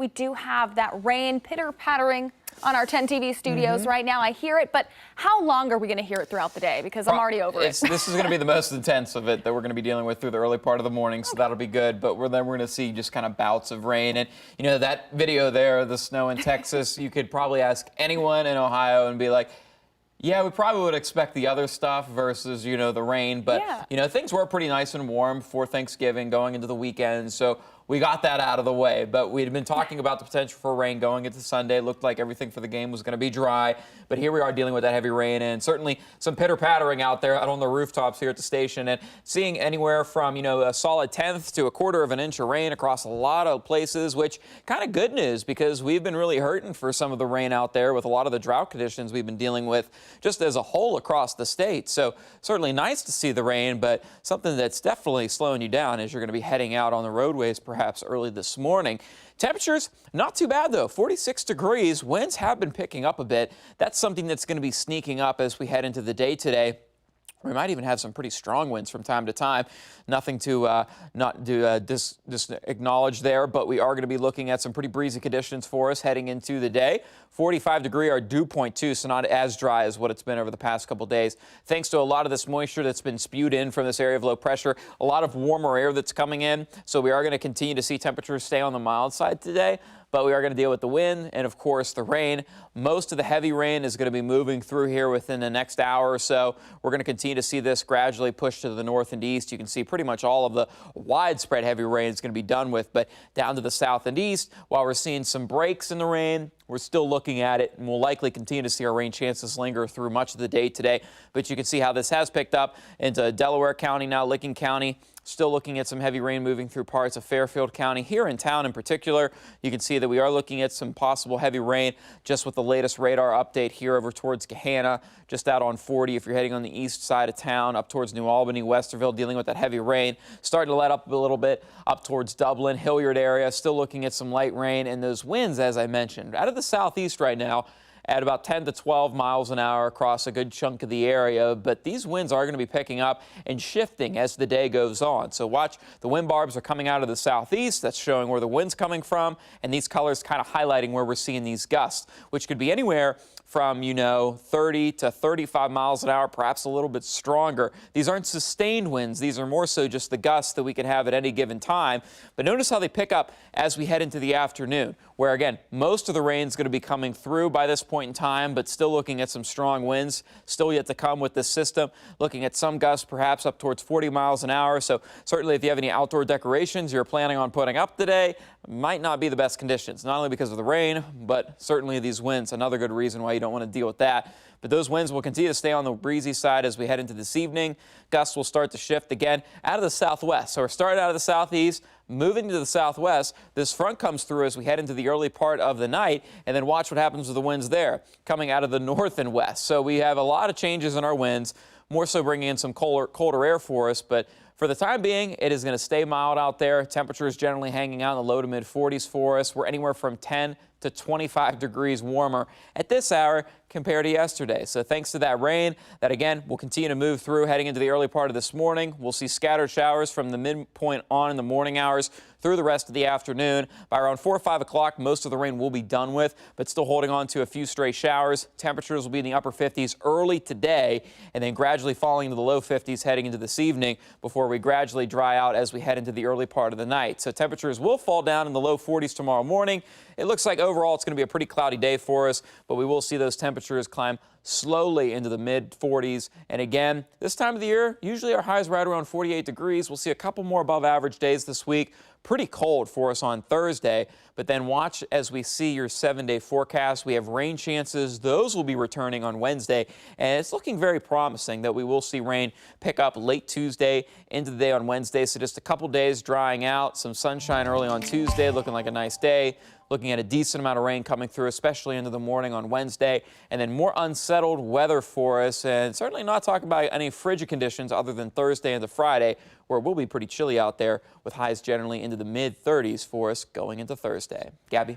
we do have that rain pitter-pattering on our 10 TV studios right now. I hear it, but how long are we going to hear it throughout the day? Because I'm already over it. This is going to be the most intense of it that we're going to be dealing with through the early part of the morning, so that'll be good. But then we're going to see just kind of bouts of rain. And, you know, that video there, the snow in Texas, you could probably ask anyone in Ohio and be like, yeah, we probably would expect the other stuff versus, you know, the rain. But, you know, things were pretty nice and warm for Thanksgiving going into the weekend. So we got that out of the way. But we'd been talking about the potential for rain going into Sunday. Looked like everything for the game was going to be dry. But here we are dealing with that heavy rain and certainly some pitter-pattering out there out on the rooftops here at the station. And seeing anywhere from, you know, a solid tenth to a quarter of an inch of rain across a lot of places, which kind of good news because we've been really hurting for some of the rain out there with a lot of the drought conditions we've been dealing with just as a whole across the state. So certainly nice to see the rain, but something that's definitely slowing you down as you're going to be heading out on the roadways perhaps early this morning. Temperatures, not too bad though, 46 degrees. Winds have been picking up a bit. That's something that's going to be sneaking up as we head into the day today. We might even have some pretty strong winds from time to time. Nothing to acknowledge there, but we are going to be looking at some pretty breezy conditions for us heading into the day. 45-degree our dew point too, so not as dry as what it's been over the past couple days. Thanks to a lot of this moisture that's been spewed in from this area of low pressure, a lot of warmer air that's coming in. So we are going to continue to see temperatures stay on the mild side today. But we are going to deal with the wind and, of course, the rain. Most of the heavy rain is going to be moving through here within the next hour or so. We're going to continue to see this gradually push to the north and east. You can see pretty much all of the widespread heavy rain is going to be done with, but down to the south and east, while we're seeing some breaks in the rain, we're still looking at it, and we'll likely continue to see our rain chances linger through much of the day today. But you can see how this has picked up into Delaware County now, Licking County. Still looking at some heavy rain moving through parts of Fairfield County. Here in town in particular, you can see that we are looking at some possible heavy rain just with the latest radar update here over towards Gahanna, just out on 40 if you're heading on the east side of town, up towards New Albany, Westerville, dealing with that heavy rain. Starting to let up a little bit up towards Dublin, Hilliard area, still looking at some light rain. And those winds, as I mentioned, out of the southeast right now, at about 10 to 12 miles an hour across a good chunk of the area. But these winds are going to be picking up and shifting as the day goes on. So watch, the wind barbs are coming out of the southeast. That's showing where the wind's coming from. And these colors kind of highlighting where we're seeing these gusts, which could be anywhere from, you know, 30 to 35 miles an hour, perhaps a little bit stronger. These aren't sustained winds. These are more so just the gusts that we can have at any given time. But notice how they pick up as we head into the afternoon, where, again, most of the rain is going to be coming through by this point in time, but still looking at some strong winds still yet to come with this system. Looking at some gusts perhaps up towards 40 miles an hour. So certainly if you have any outdoor decorations you're planning on putting up today, might not be the best conditions, not only because of the rain, but certainly these winds. Another good reason why you don't want to deal with that. But those winds will continue to stay on the breezy side as we head into this evening. Gusts will start to shift again out of the southwest. So we're starting out of the southeast, moving to the southwest. This front comes through as we head into the early part of the night, and then watch what happens with the winds there, coming out of the north and west. So we have a lot of changes in our winds, more so bringing in some colder air for us, but for the time being, it is going to stay mild out there. Temperatures generally hanging out in the low to mid 40s for us. We're anywhere from 10 to 25 degrees warmer at this hour compared to yesterday. So thanks to that rain, that again will continue to move through heading into the early part of this morning. We'll see scattered showers from the midpoint on in the morning hours through the rest of the afternoon. By around 4 or 5 o'clock, most of the rain will be done with, but still holding on to a few stray showers. Temperatures will be in the upper 50s early today, and then gradually falling into the low 50s heading into this evening before we gradually dry out as we head into the early part of the night. So temperatures will fall down in the low 40s tomorrow morning. It looks like overall it's going to be a pretty cloudy day for us, but we will see those temperatures climb slowly into the mid 40s. And again, this time of the year, usually our highs right around 48 degrees. We'll see a couple more above average days this week. Pretty cold for us on Thursday, but then watch as we see your 7-day forecast. We have rain chances. Those will be returning on Wednesday, and it's looking very promising that we will see rain pick up late Tuesday into the day on Wednesday. So just a couple days drying out, some sunshine early on Tuesday, looking like a nice day. Looking at a decent amount of rain coming through, especially into the morning on Wednesday, and then more unsettled weather for us, and certainly not talking about any frigid conditions other than Thursday into Friday, where it will be pretty chilly out there with highs generally into the mid 30s for us going into Thursday. Gabby?